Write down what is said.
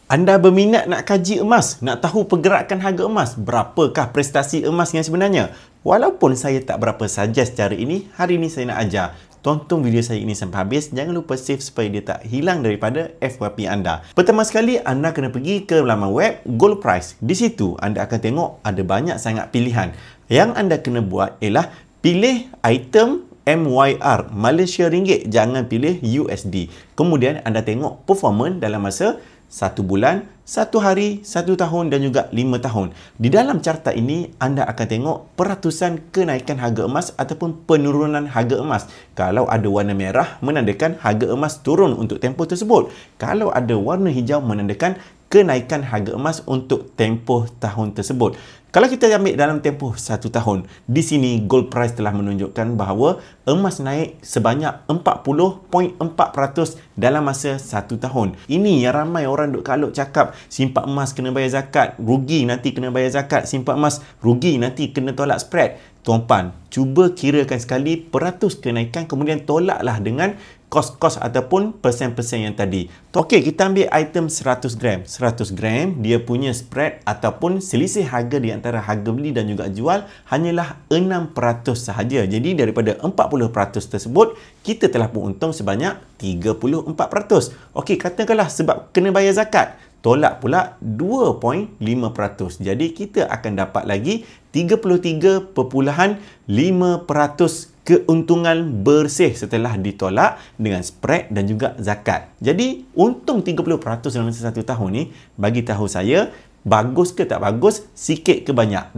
Anda berminat nak kaji emas, nak tahu pergerakan harga emas, berapakah prestasi emas yang sebenarnya? Walaupun saya tak berapa suggest cara ini, hari ini saya nak ajar. Tonton video saya ini sampai habis, jangan lupa save supaya dia tak hilang daripada FYP anda. Pertama sekali, anda kena pergi ke laman web Gold Price. Di situ, anda akan tengok ada banyak sangat pilihan. Yang anda kena buat ialah pilih item MYR, Malaysia Ringgit, jangan pilih USD. Kemudian anda tengok performance dalam masa 1 bulan, 1 hari, 1 tahun dan juga 5 tahun. Di dalam carta ini, anda akan tengok peratusan kenaikan harga emas ataupun penurunan harga emas. Kalau ada warna merah, menandakan harga emas turun untuk tempoh tersebut. Kalau ada warna hijau, menandakan kenaikan harga emas untuk tempoh tahun tersebut. Kalau kita ambil dalam tempoh 1 tahun, di sini Gold Price telah menunjukkan bahawa emas naik sebanyak 40.4% dalam masa 1 tahun. Ini yang ramai orang duk kalut cakap, simpan emas kena bayar zakat, rugi nanti kena bayar zakat, simpan emas rugi nanti kena tolak spread. Tuan-puan, cuba kirakan sekali peratus kenaikan, kemudian tolaklah dengan kos-kos ataupun persen-persen yang tadi. Okey, kita ambil item 100 gram. 100 gram, dia punya spread ataupun selisih harga di antara harga beli dan juga jual hanyalah 6% sahaja. Jadi daripada 40% tersebut, kita telah beruntung sebanyak 34%. Okey, katakanlah sebab kena bayar zakat, tolak pula 2.5%. Jadi kita akan dapat lagi 33.5% keuntungan bersih setelah ditolak dengan spread dan juga zakat. Jadi untung 30% dalam masa 1 tahun ni, bagi tahu saya, bagus ke tak bagus, sikit ke banyak?